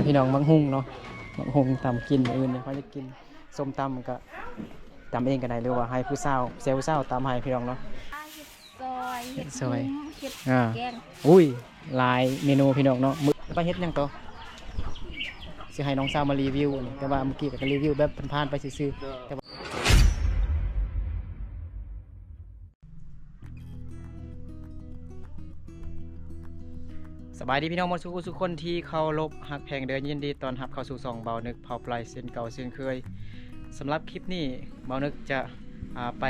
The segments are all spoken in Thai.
พี่น้องมังหุงเนาะมังหุงตำกินอื่นเนี่ยเขาจะกินส้มตำก็ตำเองก็ได้หรือว่าให้ผู้สาวเซลล์สาวตำให้พี่น้องเนาะซอยเห็ด ซอย เห็ด อ่า แกง อุ้ยหลายเมนูพี่น้องเนาะมื้อไปเฮ็ดหยังต่อสิให้น้องสาวมารีวิวนี่แต่ว่าเมื่อกี้ก็รีวิวแบบผ่านๆไปซื่อๆแต่ว่าสบายดีพี่น้องหมดทุกคนที่เข้ารบหักแพงเดินยินดีตอนรับเข้าสู่2เบานึกเผาปลายเส้นเก่าเส้นเคยสำหรับคลิปนี้เบานึกจะไป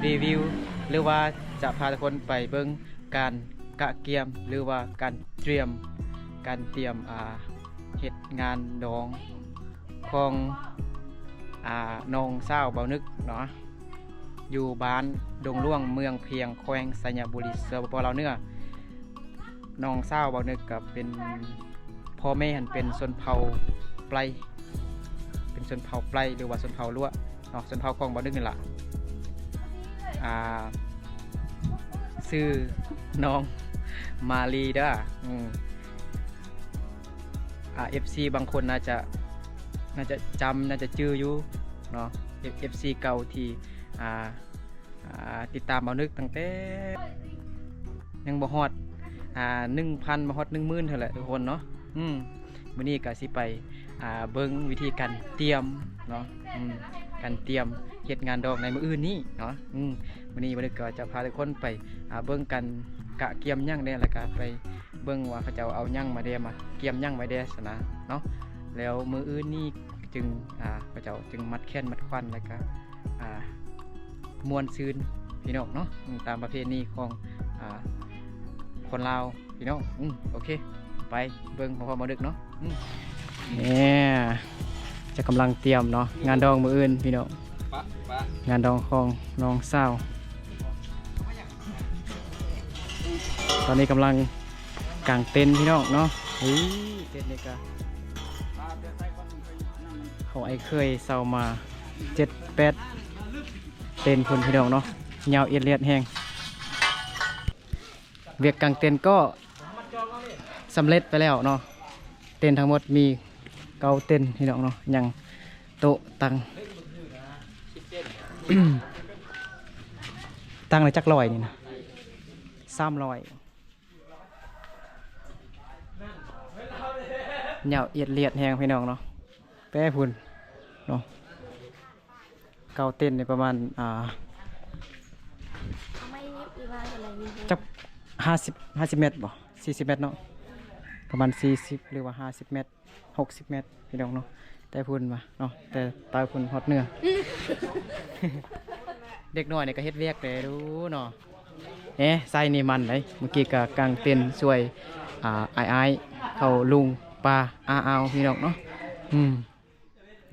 รีวิวหรือว่าจะพาทุกคนไปเบิ่งการกะเกียมหรือว่าการเตรียมเฮ็ดงานดองของน้องสาวเบานึกเนาะอยู่บ้านดงล่วงเมืองเพียงแขวงสัญญบุรีสปปลาวเหนือน้องสาวเบานึกกับเป็นพ่อแม่หันเป็นชนเผ่าไพรเป็นชนเผ่าไพรหรือว่าชนเผ่าลั่วเนาะชนเผ่าของเบานึกนี่แหละชื่อน้องมาลีเด้อFC บางคนน่าจะจำน่าจะจื้ออยู่เนาะ FC เก่าที่ติดตามเบานึกตั้งแต่ยังบ่ฮอด1,000บ่ฮอด10,000เท่าไหร่ทุกคนเนาะมื้อนี้ก็สิไปเบิ่งวิธีการเตรียมเนาะการเตรียมเฮ็ดงานดอกในมื้ออื่นนี้เนาะมื้อนี้เบานึกก็จะพาทุกคนไปเบิ่งกันกะเกียมหยังได้แล้วก็ไปเบิ่งว่าเขาเจ้าเอาหยังมาเดมาเกียมหยังไว้เดสนะเนาะแล้วมื้ออื่นนี้จึงเขาเจ้าจึงมัดแค้นมัดควันแล้วก็มวนซืนพี่น้องเนาะตามประเพณีของคนลาวพี่น้องโอเคไปเบิ่งพร้อมๆมาดึกเนาะเนี่ยจะกำลังเตรียมเนาะงานดองมื้ออื่นพี่น้องงานดองของน้องสาวตอนนี้กำลังกางเต็นท์พี่น้องเนาะเต็นท์นี่ก็เขาไอ้เคยเซามา7-8เต็นท์พุ่นพี่น้องเนาะยาวเอียดเลียดแห้งเวียกกางเต็นท์ก็สำเร็จไปแล้วเนาะเต็นท์ทั้งหมดมี9เต็นท์พี่น้องเนาะยังโต๊ะตั้ง ตั้งเลยจักรอยนี่นะ300เหนียวเอียดเลียดแหงพี่น้องเนาะแป้พุ่นเนาะ9เต็นท์ในประมาณไม่นิบอีว่าอะไรนี่ จัก50เมตรบ่40เมตรเนาะประมาณ40หรือว่า50เมตร60เมตรพี่น้องเนาะแต่พุ่นมาเนาะแต่ตายพุ่นฮอดเนื้อ เด็กน้อยเนี่ยก็เฮ็ดเวียกเลยดูเนาะใส่นี่มันเลยเมื่อกี้ก็กางเต็นท์ช่วยอ้ายเข้าลุงปลาเอาพี่น้องเนาะ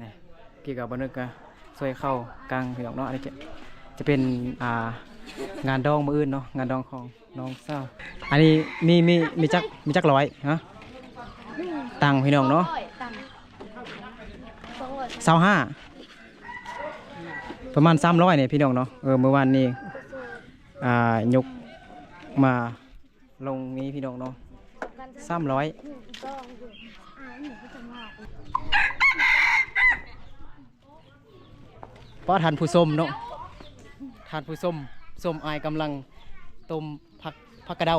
นี่กี่กับบ่นึกก็ช่วยเข้ากางพี่น้องเนาะอันนี้จะเป็นงานดองมื้ออื่นเนาะงานดองของน้องสาวอันนี้มีจักร้อยฮะตังพี่น้องเนาะ25ประมาณ300เนี่ยพี่น้องเนาะเมื่อวานนี้ยกมาลงนี้พี่น้องเนาะ300เพราะทานผู้ส้มเนาะทานผู้ส้มอายกำลังต้มผักกระเดา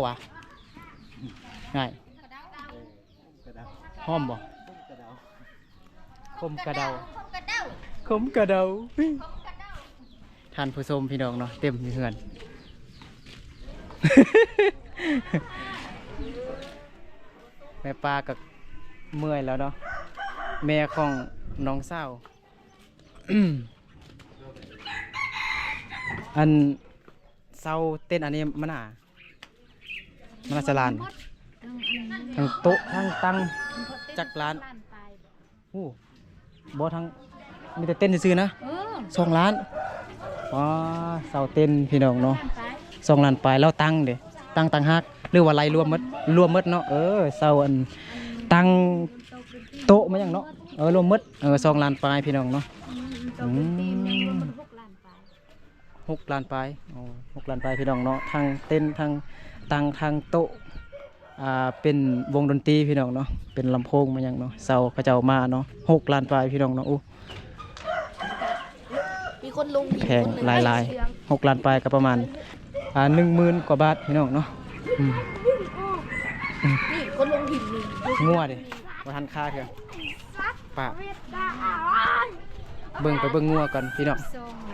ง่ายหอมบ่คมกระเดาทานผู้ส้มพี่น้องเนาะเต็มอยู่เฮือน แม่ปลากับเมื่อยแล้วเนาะแม่ของน้องสาว อันเสาเต้นอันนี้มันจะลานทั้งโต๊ะทั้งตังจักรลานบ่ทั้งมีแต่เต้นซื่อๆนะ2 ล้านว้าเสาเต้นพี่น้องเนาะ2 ล้านปลายแล้วตั้งเด้ตั้งฮักหรือว่าไรรวมหมดเนาะเสาอันตั้งโต๊ะมาอย่างเนาะรวมหมด2 ล้านปลายพี่น้องเนาะ6 ล้านปลาย6 ล้านปลายพี่น้องเนาะทางเต้นทางตั้งทางโต๊ะ เป็นวงดนตรีพี่น้องเนาะเป็นลำโพงมาอย่างเนาะเสาเขาเจ้ามาเนาะ6 ล้านปลายพี่น้องเนาะอู้ มีคนลงหิน แพง คนหนึ่ หลาย เสียง ๆ6 ล้านปลายก็ประมาณ10,000 กว่าบาทพี่น้องเนาะอืม นี่คนลงหินนี่ งัวดิบ่ทันค่าเถอะป้าเบิ่งไปเบิ่งงัวก่อนพี่น้อง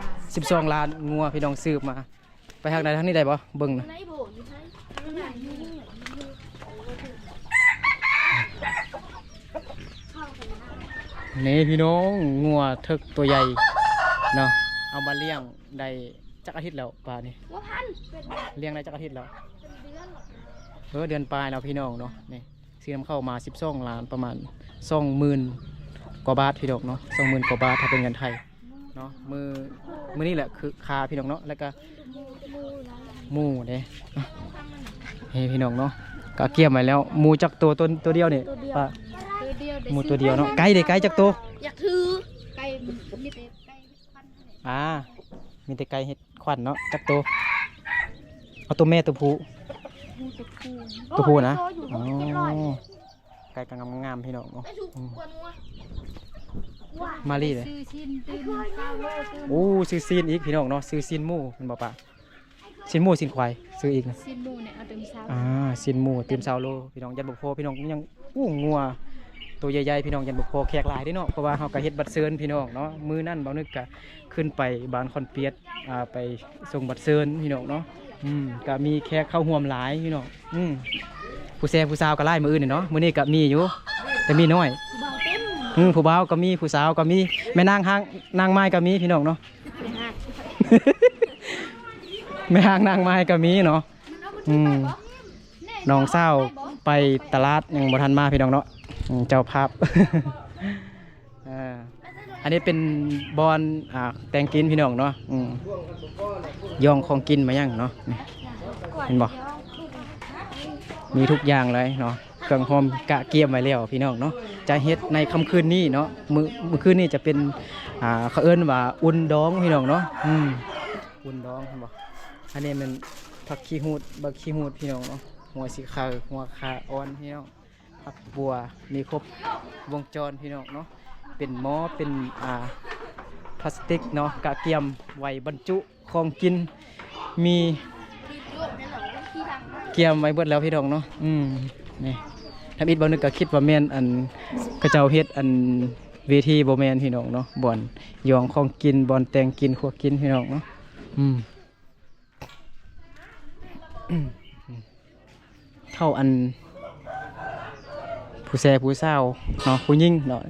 12 ล้านงัวพี่น้องซื้อมาไปทางใดทางนี้ได้บ่เบิ่งนะ ไหนโบอยู่ไหนไหนอยู่ นี่พี่น้องงัวเถิกตัวใหญ่เนาะเอามาเลี้ยงได้จักอาทิตย์แล้วปลานี่ ว่าพันเป็น เลี้ยงได้จักอาทิตย์แล้ว เดือนหรอ เดือนปลายแล้วพี่น้องเนาะนี่ซื้อนำเข้ามา12 ล้านประมาณ20,000 กว่าบาทพี่น้องเนาะ20,000 กว่าบาทถ้าเป็นเงินไทยเนาะมือนี่แหละคือคาพี่น้องเนาะแล้วก็หมูเด้เฮ้พี่น้องเนาะก็เกี่ยมไว้แล้วหมูจักตัวเดียวนี่ป้า ตัวเดียว หมูตัวเดียวเนาะไก่เด้ไก่จักตัว อยากถือไก่มีแต่ไก่พันธุ์ มีแต่ไก่เห็ดขวัญเนาะจักตัวเอาตัวแม่ตัวผู้ มูตะคู ตัวผู้นะ อยู่ อ๋อ เจ็ดร้อย ไก่กำลังงามพี่น้องเนาะ ไอ้ถูกกว่านัว มาลี่เลย ซื้อชิ้นตื่นข้าวโลตื่น โอ้ซื้อซีนอีกพี่น้องเนาะซื้อซีนหมูมันบอกปะซีนหมูซีนควายซื้ออีกนะ ชิ้นหมูเนี่ยเอาเต็มเช้า ซีนหมูเต็ม2 โลพี่น้องยันบุกโพพี่น้องยังงัวตัวใหญ่ๆพี่น้องยันบุกโพแขกหลายเด้เนาะเพราะว่าเฮาก็เฮ็ดบัตรเชิญพี่น้องเนาะมื้อนั้นบ่นึกก็ขึ้นไปบ้านคอนเปียดไปส่งบัตรเชิญพี่น้องเนาะก็มีแขกเข้าร่วมหลายพี่น้องผู้แซ่ผู้สาวก็หลายมื้ออื่นนี่เนาะมื้อนี้ก็มีอยู่แต่มีน้อย เบาเต็ม ผู้บ่าวก็มีผู้สาวก็มีแม่นางห้างนางไม้ก็มีพี่น้องเนาะ แม่ห้างนางไม้ก็มีเนาะน้องสาวไปตลาดยังบ่ทันมาพี่น้องเนาะเจ้าภาพ อันนี้เป็นบอนแต่งกินพี่น้องเนาะย่องของกินมายังเนาะนี่เห็นบ่มีทุกอย่างเลยเนาะเครื่องหอมกะเกียมไว้แล้วพี่น้องเนาะจะเฮ็ดในค่ำคืนนี้เนาะมื้อคืนนี้จะเป็นเขาเอิ้นว่าอุ่นดองพี่น้องเนาะอุ่นดองเห็นบ่อันนี้มันผักขี้หูดบักขี้หูดพี่น้องเนาะหัวสีขาวหัวขาอ่อนพี่น้องผักบัวมีครบวงจรพี่น้องเนาะเป็นหม้อเป็นพลาสติกเนาะกะเกียมไว้บรรจุของกินมีเกียมไว้เบิดแล้วพี่น้องเนาะนี่ทำอิดบ่นึกก็คิดว่าแม่นอันกระเจ้าเฮ็ดอันเวทีบ่แม่นพี่น้องเนาะบ่อนยองของกินบ่อนแต่งกินขัวกินพี่น้องเนาะเท่าอันผู้แซ่ผู้สาวเนาะผู้หญิงเนาะ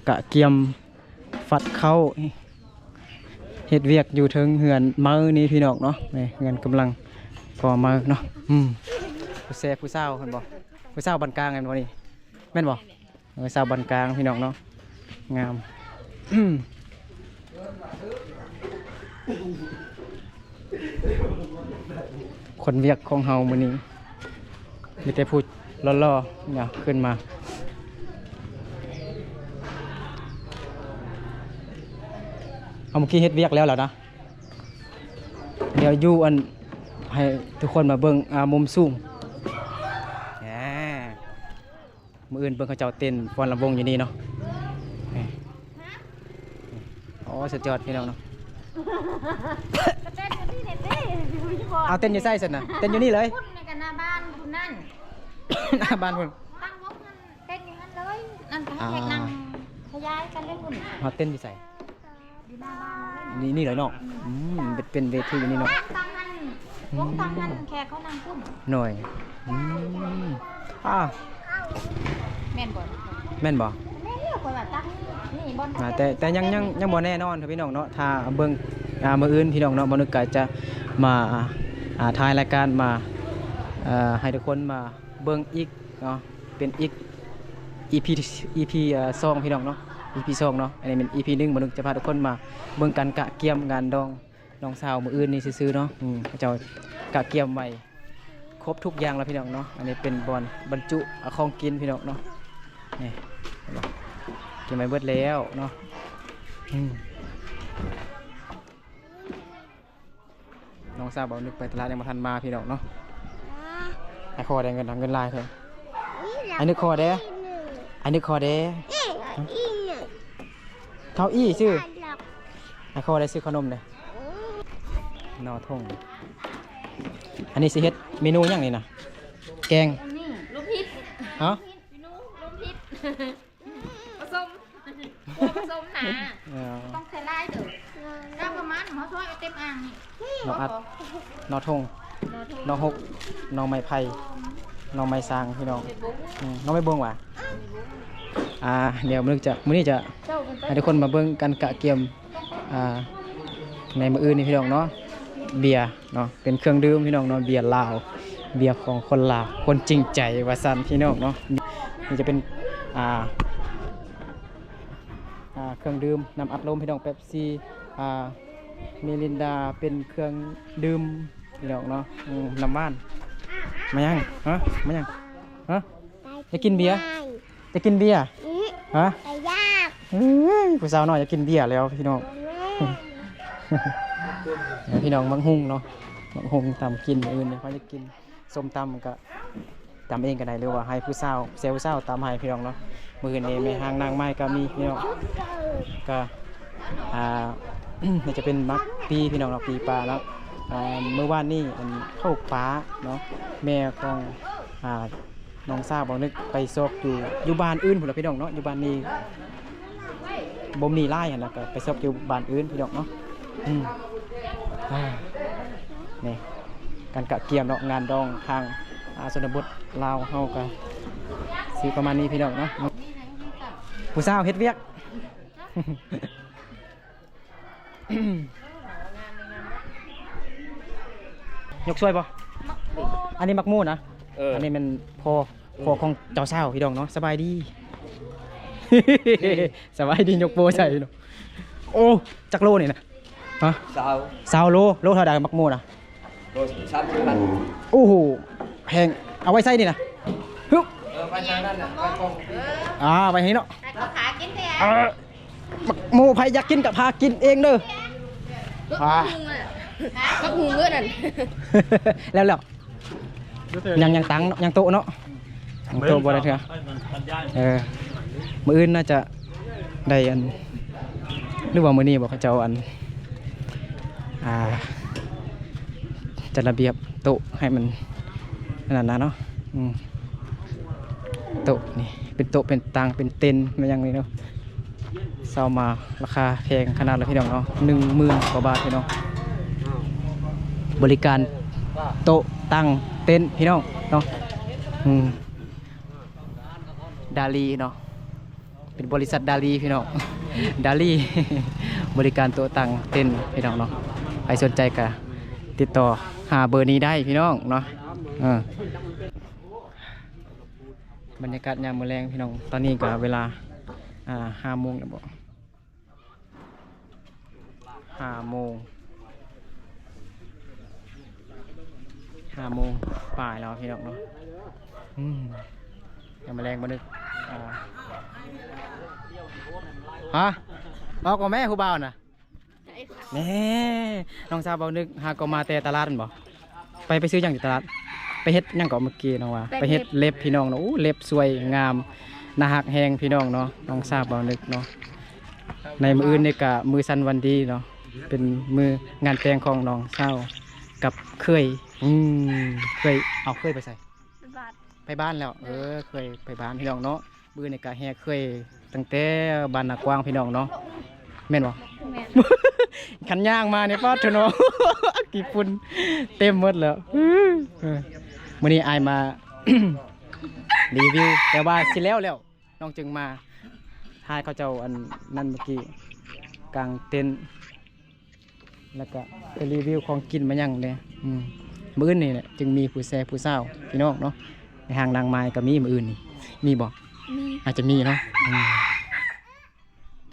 กะเกียมฟัดเข้าเฮ็ดเวียกอยู่เทิงเหือนมือนี้พี่น้องเนาะนี่เหือนกำลังก่อมือเนาะผู้แซ่ผู้สาวเห็นบ่ผู้สาวบันกลางกันบ่นี่แม่นบ่สาวบันกลางพี่น้องเนาะงามคนเวียกของเฮามื้อนี้มีแต่พูดล่อๆเนี่ยขึ้นมาเอาเมื่อกี้เฮ็ดเวียกแล้วนะเดี๋ยวอยู่อันให้ทุกคนมาเบิ่งมุมสูงมื้ออื่นเบิ่งเขาเจ้าเต้นฟ้อนลำวงอยู่นี่เนาะอ๋อสุดยอดพี่น้องเนาะเอาเต้นอยู่ไส้สุดนะเต้นอยู่นี่เลย พุ่นในกันหน้าบ้านคุณนั่น หน้าบ้านพุ่น ตั้งวงนั่นเต้นอย่างนั้นเลยนั่นก็ให้แขกนั่งขยายกันเล่นหุ่น เขาเต้นอยู่ใส่ อยู่หน้าบ้าน นี่เลยเนาะเป็นเวทีอยู่นี่เนาะ ตั้งนั่นวงตั้งนั่นแขกเขานั่งพุ่น หน่อยแม่นบ่ แม่นบ่ แม่เรียกว่าตั้งนี่บอล แต่ยังบ่แน่นอนครับพี่น้องเนาะถ้าเบิ่งมื้ออื่นพี่น้องเนาะบ่นึกก็จะมาถ่ายรายการมาให้ทุกคนมาเบิ่งอีกเนาะเป็นอีก EP 2พี่น้องเนาะ EP 2เนาะอันนี้เป็น EP 1บ่นึกจะพาทุกคนมาเบิ่งกันกะเกียมงานดองน้องสาวมื้ออื่นนี่ซื่อๆเนาะเขาเจ้ากะเกียมไว้ครบทุกอย่างแล้วพี่น้องเนาะอันนี้เป็นบอนบรรจุของกินพี่น้องเนาะนี่เห็นบ่กินไปเบิดแล้วเนาะน้องสาวบอกนึกไปตลาดยังมาทันมาพี่น้องเนาะ ไอ้คอได้เงินเงินลายเถอะไอ้นึกคอเด้ไอ้นึกคอเด้เขาอี้ชื่อไอ้คอได้ซื้อขนมเด้นอทงอันนี้สิเฮ็ดเมนูอย่างนี้นะแกง นี่ลูกพิษ ฮะ พี่นุลูกพิษผสมผสมหนาต้องใส่ลายเด้อน้ำประมาณเขาช่วยเอาเต็มอ่างนี่ นออัดนอทงนอหกนอไม้ไผ่นอไม้ซางพี่น้องนอไม้บวงว่ะเดี๋ยวมื้อนี้จะให้ทุกคนมาเบิ่งกันกะเกียมในมื้ออื่นนี่พี่น้องเนาะเบียร์เนาะเป็นเครื่องดื่มพี่น้องเนาะเบียร์ลาวเบียร์ของคนลาวคนจริงใจว่าซั่นพี่น้องเนาะนี่จะเป็นเครื่องดื่มน้ำอัดลมพี่น้องเป๊ปซี่มิรินดาเป็นเครื่องดื่มพี่น้องเนาะน้ำว่านมายังฮะมายังฮะจะกินเบียร์จะกินเบียร์ฮะผู้สาวน้อยจะกินเบียร์แล้วพี่น้องพี่น้องมังหุงเนาะมังหุงตำกินอื่นเนี่ยเขาจะกินส้มตำก็ตำเองก็ได้หรือว่าให้ผู้สาวเซลล์สาวตำให้พี่น้องเนาะมือนี่ไม่ห่างนางไม้ก็มีพี่น้องก็นี่จะเป็นมักปีพี่น้องเราปีปลาแล้วเมื่อวานนี้เข้าป้าเนาะแม่ของน้องสาวบอกนึกไปซอกอยู่บ้านอื่นผมละพี่น้องเนาะอยู่บ้านนี้บ่มีไล่นะก็ไปซอกอยู่บ้านอื่นพี่น้องเนาะนี่การกะเกียมเนาะงานดองทางชนบทลาวเฮาก็สิประมาณนี้พี่น้องเนาะผู้สาวเฮ็ดเวียก ยกช่วยป่ะอันนี้มักมูนะอันนี้มันพอของเจ้าสาวพี่น้องเนาะสบายดี สบายดียกโบใส่เนาะโอ้จักโลนี่นะฮะสาวโลเท่าใดมักมูนะโล30,000โอ้โหแพงเอาไว้ใส่นี่นะฮึบไปทางนั้นน่ะไปกองไปให้เนาะเขาขากินแท้มักมูไผอยากกินกับพากินเองเด้อก็หูเงื่อนนั่นแล้วยังตังยังโตเนาะยังโตบ่ได้เถอะมื้ออื่นน่าจะได้อันหรือว่ามื้อนี้บอกเขาเจ้าอันจัดระเบียบโต๊ะให้มันนั่นนะเนาะโต๊ะนี่เป็นโต๊ะเป็นตังเป็นเต็นท์มาอย่างนี้เนาะเซามาราคาแพงขนาดเลยพี่น้องเนาะ10,000 กว่าบาทพี่น้องบริการโต๊ะตั้งเต็นท์พี่น้องเนาะดาลีเนาะเป็นบริษัทดาลีพี่น้อง ดาลี บริการโต๊ะตั้งเต็นท์พี่น้องเนาะใครสนใจก็ติดต่อหาเบอร์นี้ได้พี่น้องเนาะบรรยากาศยามมื้อแลงพี่น้องตอนนี้ก็เวลา5 โมงแล้วบ่5 โมงป่ายแล้วพี่น้องเนาะยังมาแรงมานึกฮะบอกกับแม่ครูบ่าวน่ะแม่น้องสาวบ่าวนึกหาก็มาแต่ตลาดบ่ไปซื้ออย่างอยู่ตลาดไปเฮ็ดอย่างก็เมื่อกี้น้องว่าไปเฮ็ดเล็บพี่น้องเนาะเล็บสวยงามน่าฮักแฮงพี่น้องเนาะน้องสาวบ่าวนึกเนาะในมื้ออื่นนี่ก็มื้อสันวันดีเนาะเป็นมื้องานแต่งของน้องสาวกับเคยไปใส่ไปบ้านแล้วเคยไปบ้านพี่น้องเนาะบื้อในกะแฮเคยตั้งแต่บ้านนากว้างพี่น้องเนาะแม่นบ่ขันย่างมาเนี่ยป้าเถอะเนาะ กี่ฝุ่นเต็มหมดแล้วมื้อนี้อายมา รีวิวแต่ว่าสิแล้วน้องจึงมาทายเขาเจ้าอันนั่นเมื่อกี้กลางเต็นท์แล้วก็ไปรีวิวของกินมาอย่างเลยมื้ออื่นนี่แหละจึงมีผู้สาวพี่น้องเนาะในห้างนางไม้ก็มีมื้ออื่นนี่มีบ่อาจจะมีเนาะ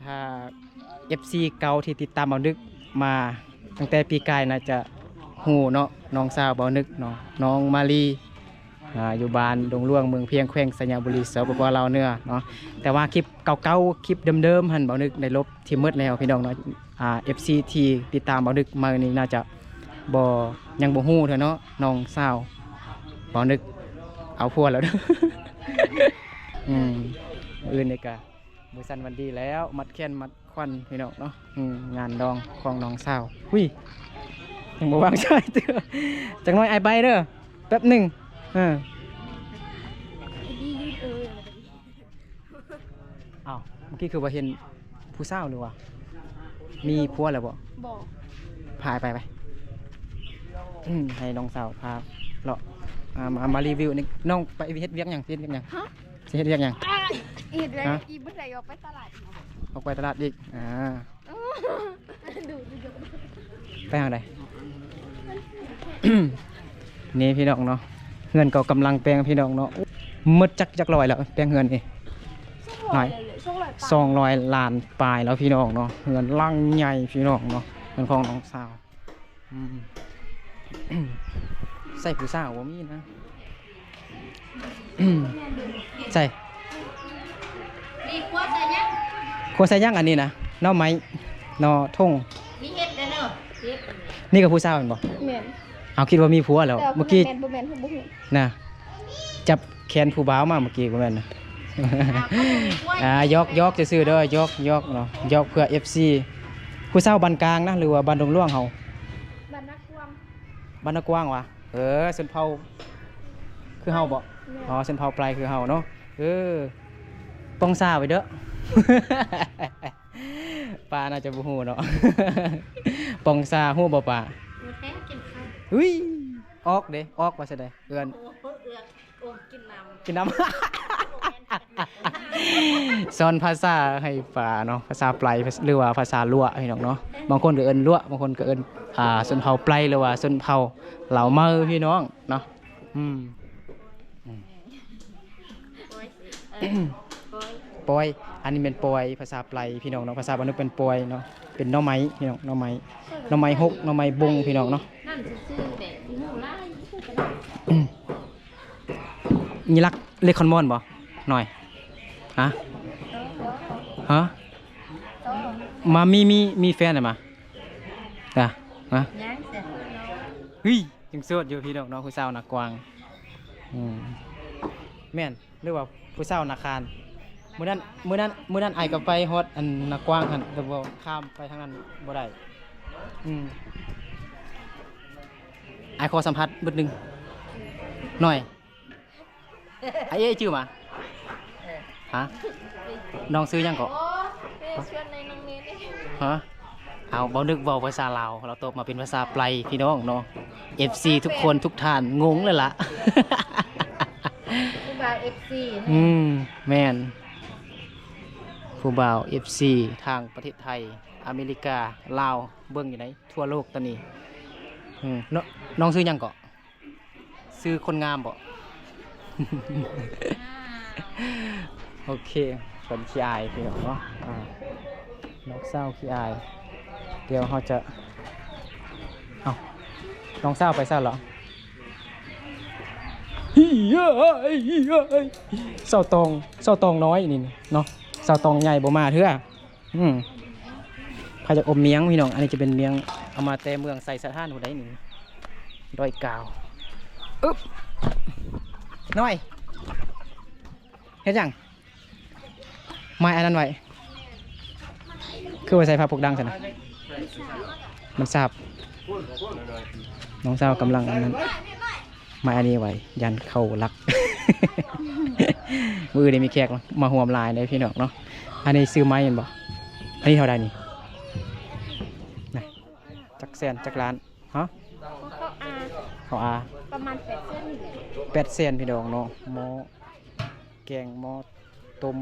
ถ้า FC เก่าที่ติดตามบ่าวนึกมาตั้งแต่ปีกายน่าจะฮู้เนาะน้องสาวบ่าวนึกเนาะน้องมาลีอยู่บ้านดงหลวงเมืองเพียงแขวงสัญญาบุรีสปปลาวเนื้อเนาะแต่ว่าคลิปเก่าๆคลิปเดิมๆหั่นบ่าวนึกได้ลบที่หมดแล้วพี่น้องเนาะFC ที่ติดตามบ่าวนึกมานี่น่าจะยังบ่ฮู้เถอะเนาะน้องสาวบ่าวนึก เอาพัวแล้วเด้อ อื่นนี่ก็มือสันวันดีแล้วมัดแขนมัดควันพี่น้องเนาะงานดองของน้องสาวหุ้ยยังบ่วางใช่เด้อจังน้อยไอใบเด้อแป๊บหนึ่งอ้าวเมื่อกี้คือว่าเห็นผู้สาวหรือว่ามีผัวแล้วบ่ บอก พาไปให้น้องสาวพาเลาะมารีวิวนี่น้องไปเฮ็ดเวียกหยังสิเฮ็ดเวียกหยังสิเฮ็ดเวียกหยัง อีดเลยอีบุญไหลออกไปตลาดอีก ออกไปตลาดอีกดูไปทางใด นี่พี่น้องเนาะเงินก็กำลังแปลงพี่น้องเนาะมืดจักลอยแล้วแปลงเงินนี่หน่อย200 ล้านปลายแล้วพี่น้องเนาะเงินลังใหญ่พี่น้องเนาะเงินของน้องสาวใส่ผู้สาวว่ามีนะใส่มีขวดใส่ยัง ควรใส่ย่างอันนี้นะหน่อไม้หน่อทง มีเห็ดเด้อเนาะ นี่กับผู้สาวเห็นบ่ แม่น เอาคิดว่ามีผัวแล้วเมื่อกี้ แม่นบ่ฮู้ นะจับแขนผู้บ่าวมาเมื่อกี้บ่แม่นนะ ยอกจะซื้อเด้อยอกเนาะยอกเพื่อ FC ผู้สาวบ้านกลางนะหรือว่าบ้านดงหลวงเฮา บ้านนักกวาง บ้านนากว้างวะชนเผ่าคือเฮาบ่อ๋อชนเผ่าปลายคือเฮาเนาะปองซาไว้เด้อ ปลาน่าจะบ่ฮู้เนาะ ปองซาฮู้บ่ปลา แท้กินข้าว อุ้ยออกเด้ออกว่าซะได้เอือน กินน้ำ สอนภาษาให้ป่าเนาะภาษาปลายหรือว่าภาษาลั่วพี่น้องเนาะบางคนก็เอิ้นลั่วบางคนก็เอิ้นชนเผ่าปลายหรือว่าชนเผ่าเหล่ามือพี่น้องเนาะปอยอันนี้เป็นปอยภาษาปลายพี่น้องเนาะภาษาบ้านนกเป็นปอยเนาะเป็นหน่อไม้พี่น้องหน่อไม้หกหน่อไม้บงพี่น้องเนาะ นั่นซื่อๆแบบสิฮู้หลายซื่อก็ได้ นี่รักเล็กคอนมอนบ่หน่อยฮะมามีแฟนอะไรมาจ้ะมา ยังเสร็จ เฮ้ยยังโสดอยู่พี่น้องเนาะผู้สาวนักกวางแม่นหรือว่าผู้สาวนักคานมื้อนั้นไอ้ก็ไปฮอดอันนักกวางหั่นแต่บ่ข้ามไปทางนั้นบ่ได้ไอ้ขอสัมภาษณ์บึดนึงหน่อยไอ้ชื่อมาฮะน้องซื้อยังก่อ โอ้ชวนในน้องเมย์ดิ ฮะเอาเบานึกเบาภาษาลาวเราตกมาเป็นภาษาไพลพี่น้องเนาะ FC ทุกคนทุกท่านงงเลยล่ะ ผู้บ่าว FC แม่นผู้บ่าว FC ทางประเทศไทยอเมริกาลาวเบิ่งอยู่ไหนทั่วโลกตอนนี้น้องซื้อยังก่อซื้อคนงามบ่ โอเคคนขี้อายพี่น้องเนาะน้องเศร้าขี้อายเดี๋ยวเขาจะเอาน้องเศร้าไปเศร้าเหรอเศร้าตองน้อยนี่เนาะเศร้าตองใหญ่บ่มาเถอะใครจะอมเมียงพี่น้องอันนี้จะเป็นเมียงเอามาแต่เมืองใส่สถานหัวใดหนึ่งดอยกาวอึ๊บน้อยเฮ็ดยังไม่อันนั้นไว้คือไว้ใส่ผ้าปกดังสินะมันทราบน้องสาวกำลังอันนั้นไม่อันนี้ไว้ยันเข้ารัก มือได้มีแขกมาห่วมลายเลยพี่น้องเนาะอันนี้ซื้อไม้เห็นบ่อันนี้เท่าใดนี่นะจักแสนจักล้านฮะเขาอาประมาณ8เส้นนี่แหละ 8 แสนพี่น้องเนาะหม้อแกงหม้อต้ม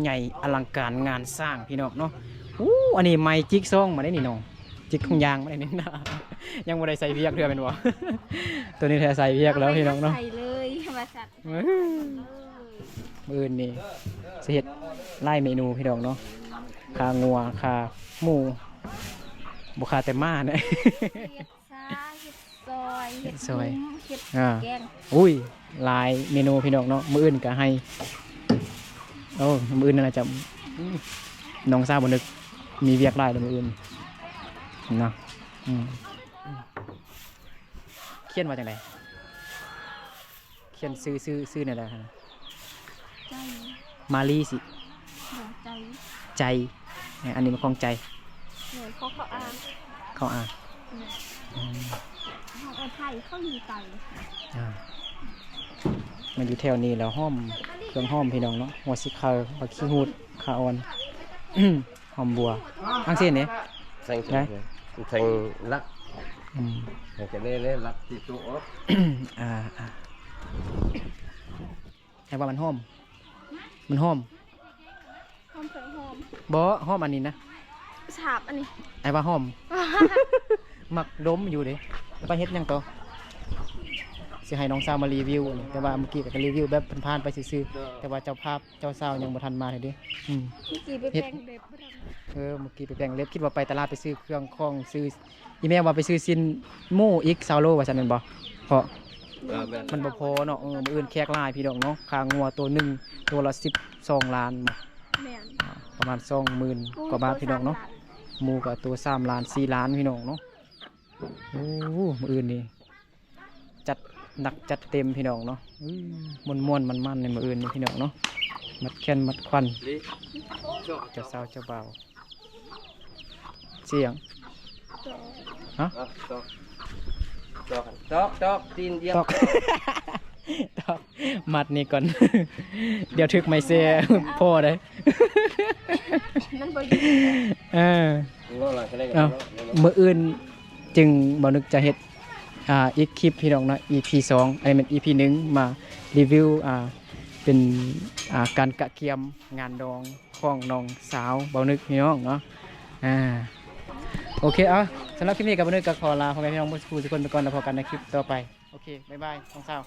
ใหญ่อลังการงานสร้างพี่น้องเนาะอันนี้ไม้จิกซองมาได้นี่น้องจิกของยางมาได้นี่นะ ยังไม่ได้ใส่เพียกเรือเป็นวะ ตัวนี้แท้ใส่เพียกแล้วพี่น้องเนาะ ใส่เลยมาสัตว์ มื้อนี้สิเฮ็ดไล่เมนูพี่น้องเนาะขางัวขาหมูบ่ขาแต่ม้าเนี่ย เห็ดซ้าเห็ดซอยเห็ดเห็ดแกง อุ้ยหลายเมนูพี่น้องเนาะมื้ออื่นก็ให้โอ้มื้ออื่นนั่นน่ะจะน้องสาวบ่นึกมีเวียกหลายเลยมื้ออื่นเนาะเขียนว่าจังได๋เขี ขียนซื้อนี่แหละฮะ ใจ มาลีสิ ใจ ใจอันนี้มันของใจ เหนื่อยเขาอ่าน เขาอ่าน เขาเอาไทยเขามีใจ มันอยู่แถวนี้แล้วห้อมเครื่องห้อมพี่น้องเนาะหัวสิคาบักขี้หูดขาอ่อน หอมบัวอังเส้นเนี่ย thành lắc thành cái này đấy lắc thì tụ ốp แต่ว่ามันห้อมมันห้อม หอมเผือกหอม บ่ห้อมอันนี้นะ ฉาบอันนี้ ไอ้ว่าห้อม มักดมอยู่เด้ไปเฮ็ดหยังต่อสิให้น้องสาวมารีวิวนี่แต่ว่าเมื่อกี้ก็รีวิวแบบผ่านๆไปซื่อๆแต่ว่าเจ้าภาพเจ้าสาวยังบ่ทันมาเลยเด้ เมื่อกี้ไปแปลงเด็บ เมื่อกี้ไปแปลงเล็บคิดว่าไปตลาดไปซื้อเครื่องคองซื้ออีแม่ว่าไปซื้อซินหมูอีกซาวโลว่าซั่นแม่นบ่เพราะมันบ่พอเนาะมื้ออื่นแขกหลายพี่น้องเนาะค่างัวตัวหนึงตัวละ12ล้านบ่ แม่น ประมาณ20,000กว่าบาทพี่น้องเนาะหมูก็ตัว3ล้าน4ล้านพี่น้องเนาะโอ้มื้ออื่นนี่จัดหนักจัดเต็มพี่น้องเนาะม่วนๆมันๆในมื้ออื่นนี่พี่น้องเนาะมัดแค้นมัดควันเจ้าสาวเจ้าบ่าวเสียง tóc tin điệp ตอก ตอกมัดนี่ก่อน เดี๋ยวถึกไม่เสียพ่อได้ นั่นบ่อยู่ ngon là cái này เอามื้ออื่นจึงบ่นึกจะเฮ็ดอีกคลิปพี่น้องเนาะ EP 2อันนี้เป็น EP 1มารีวิวเป็นการกะเกียมงานดองของน้องสาวบ่นึกพี่น้องเนาะโอเคสำหรับคลิปนี้กับบ่นึกก็ขอลาพ่อแม่พี่น้องทุกคนไปก่อนแล้วพบกันในคลิปต่อไปโอเคบ๊ายบายน้องสาว